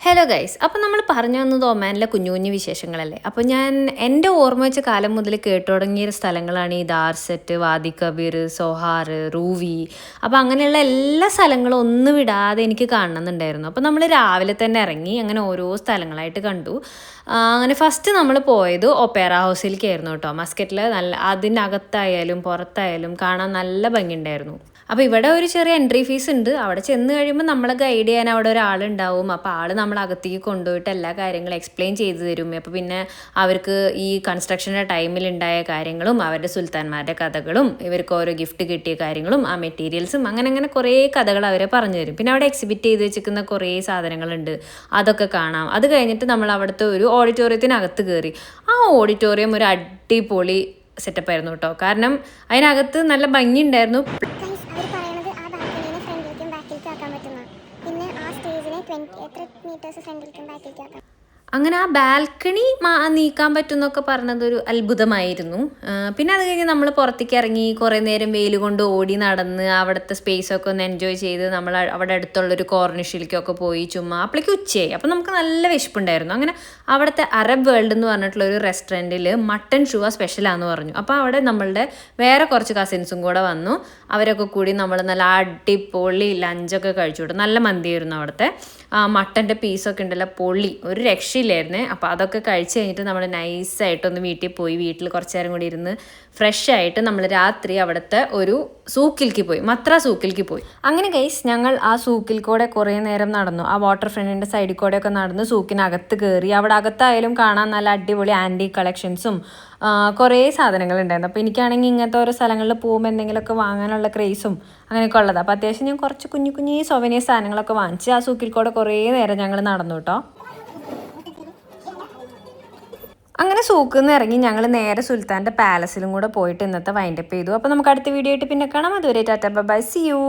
Hello guys, അപ്പോൾ നമ്മൾ പറഞ്ഞു വന്നത് ഒമാനിലെ കുഞ്ഞു കുഞ്ഞു വിശേഷങ്ങളല്ലേ. അപ്പോൾ ഞാൻ എൻ്റെ ഓർമ്മ വെച്ച കാലം മുതൽ കേട്ടു തുടങ്ങിയ സ്ഥലങ്ങളാണ് ഈ ദാർസെറ്റ്, വാദി കബീർ, സൊഹാർ, റൂവി. അപ്പോൾ അങ്ങനെയുള്ള എല്ലാ സ്ഥലങ്ങളും ഒന്നും വിടാതെ എനിക്ക് കാണണമെന്നുണ്ടായിരുന്നു. അപ്പോൾ നമ്മൾ രാവിലെ തന്നെ ഇറങ്ങി അങ്ങനെ ഓരോ സ്ഥലങ്ങളായിട്ട് കണ്ടു. അങ്ങനെ ഫസ്റ്റ് നമ്മൾ പോയത് ഒപ്പേറ ഹൗസിലേക്കായിരുന്നു കേട്ടോ. മസ്കറ്റിൽ നല്ല അതിനകത്തായാലും പുറത്തായാലും കാണാൻ നല്ല ഭംഗിയുണ്ടായിരുന്നു. അപ്പോൾ ഇവിടെ ഒരു ചെറിയ എൻട്രി ഫീസ് ഉണ്ട്. അവിടെ ചെന്ന് കഴിയുമ്പോൾ നമ്മളെ ഗൈഡ് ചെയ്യാൻ അവിടെ ഒരാളുണ്ടാവും. അപ്പോൾ ആൾ നമ്മളെ അകത്തേക്ക് കൊണ്ടുപോയിട്ട് എല്ലാ കാര്യങ്ങളും എക്സ്പ്ലെയിൻ ചെയ്തു തരും. അപ്പോൾ പിന്നെ അവർക്ക് ഈ കൺസ്ട്രക്ഷൻ്റെ ടൈമിലുണ്ടായ കാര്യങ്ങളും അവരുടെ സുൽത്താൻമാരുടെ കഥകളും ഇവർക്ക് ഓരോ ഗിഫ്റ്റ് കിട്ടിയ കാര്യങ്ങളും ആ മെറ്റീരിയൽസും അങ്ങനെ കുറേ കഥകൾ അവരെ പറഞ്ഞു തരും. പിന്നെ അവിടെ എക്സിബിറ്റ് ചെയ്ത് വെച്ചിരിക്കുന്ന കുറേ സാധനങ്ങളുണ്ട്, അതൊക്കെ കാണാം. അത് കഴിഞ്ഞിട്ട് നമ്മൾ അവിടുത്തെ ഒരു ഓഡിറ്റോറിയത്തിനകത്ത് കയറി. ആ ഓഡിറ്റോറിയം ഒരു അടിപൊളി സെറ്റപ്പ് ആയിരുന്നു കേട്ടോ. കാരണം അതിനകത്ത് നല്ല ഭംഗിയുണ്ടായിരുന്നു. പിന്നെ ആ സ്റ്റേജിനെ എത്ര മീറ്റേഴ്സ് ഫ്രണ്ടിലേക്കും ബാക്കിലേക്കും ആക്കാം. അങ്ങനെ ആ ബാൽക്കണി നീക്കാൻ പറ്റുമെന്നൊക്കെ പറഞ്ഞത് ഒരു അത്ഭുതമായിരുന്നു. പിന്നെ അത് കഴിഞ്ഞ് നമ്മൾ പുറത്തേക്ക് ഇറങ്ങി കുറേ നേരം വെയിൽ കൊണ്ട് ഓടി നടന്ന് അവിടുത്തെ സ്പേസൊക്കെ ഒന്ന് എൻജോയ് ചെയ്ത് നമ്മൾ അവിടെ അടുത്തുള്ളൊരു കോർണിഷിലേക്കൊക്കെ പോയി ചുമ്മാ അപ്പോഴേക്ക് ഉച്ചയായി. അപ്പോൾ നമുക്ക് നല്ല വിശപ്പുണ്ടായിരുന്നു. അങ്ങനെ അവിടുത്തെ അറബ് വേൾഡ് എന്ന് പറഞ്ഞിട്ടുള്ളൊരു റെസ്റ്റോറൻറ്റിൽ മട്ടൺ ഷുവ സ്പെഷ്യലാണെന്ന് പറഞ്ഞു. അപ്പോൾ അവിടെ നമ്മളുടെ വേറെ കുറച്ച് കസിൻസും കൂടെ വന്നു. അവരൊക്കെ കൂടി നമ്മൾ നല്ല അടിപൊളി ലഞ്ചൊക്കെ കഴിച്ചു വിട്ടു. നല്ല മന്തിയായിരുന്നു അവിടുത്തെ. മട്ടൻ്റെ പീസൊക്കെ ഉണ്ടല്ലോ, പൊളി, ഒരു രക്ഷയില്ലായിരുന്നേ. അപ്പോൾ അതൊക്കെ കഴിച്ച് കഴിഞ്ഞിട്ട് നമ്മൾ നൈസായിട്ടൊന്ന് വീട്ടിൽ പോയി വീട്ടിൽ കുറച്ച് നേരം കൂടി ഇരുന്ന് ഫ്രഷ് ആയിട്ട് നമ്മൾ രാത്രി അവിടുത്തെ ഒരു സൂക്കിലേക്ക് പോയി, മത്ര സൂക്കിലേക്ക് പോയി. അങ്ങനെ ഗൈസ് ഞങ്ങൾ ആ സൂക്കിൽ കൂടെ കുറേ നേരം നടന്നു. ആ വാട്ടർ ഫ്രണ്ടിൻ്റെ സൈഡിൽ കൂടെയൊക്കെ നടന്ന് സൂക്കിനകത്ത് കയറി. അവിടെ അകത്തായാലും കാണാൻ നല്ല അടിപൊളി ആൻറ്റി കളക്ഷൻസും കുറേ സാധനങ്ങളുണ്ടായിരുന്നു. അപ്പോൾ എനിക്കാണെങ്കിൽ ഇങ്ങനത്തെ ഓരോ സ്ഥലങ്ങളിൽ പോകുമ്പോൾ എന്തെങ്കിലുമൊക്കെ വാങ്ങാനുള്ള ക്രേസും അങ്ങനെയൊക്കെ ഉള്ളത്. അപ്പോൾ അത്യാവശ്യം ഞാൻ കുറച്ച് കുഞ്ഞു കുഞ്ഞു സൊവനിയർ സാധനങ്ങളൊക്കെ വാങ്ങിച്ച് ആ സൂക്കിൽ കൂടെ കുറേ നേരം ഞങ്ങൾ നടന്നു കേട്ടോ. അങ്ങനെ സൂക്കിൽ നിന്ന് ഇറങ്ങി ഞങ്ങൾ നേരെ സുൽത്താൻ്റെ പാലസിലും കൂടെ പോയിട്ട് ഇന്നത്തെ വൈൻഡപ്പ് ചെയ്തു. അപ്പോൾ നമുക്ക് അടുത്ത വീഡിയോ ആയിട്ട് പിന്നെ കാണാം. അതുവരെ ടാറ്റ ബൈ, സീ യു.